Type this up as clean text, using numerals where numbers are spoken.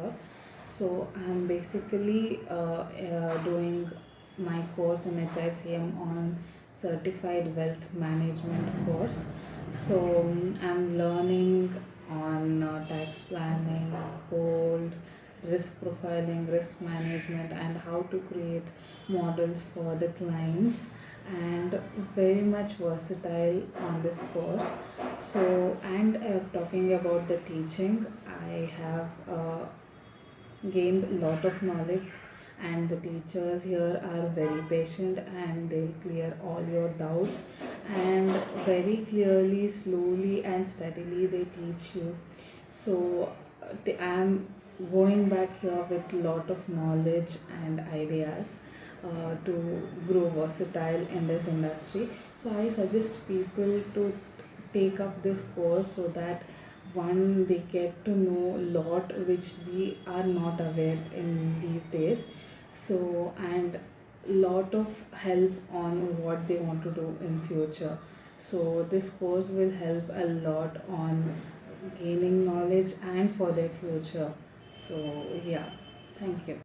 here. So I'm basically doing my course in HICM on Certified Wealth Management course. So I'm learning on tax planning, gold, risk profiling, risk management, and how to create models for the clients, and very much versatile on this course. So, and talking about the teaching, I have gained a lot of knowledge, and the teachers here are very patient and they'll clear all your doubts, and very clearly, slowly and steadily they teach you. So I'm going back here with lot of knowledge and ideas to grow versatile in this industry. So I suggest people to take up this course, so that one, they get to know a lot which we are not aware in these days. So, and lot of help on what they want to do in future. So this course will help a lot on gaining knowledge and for their future. So yeah, thank you.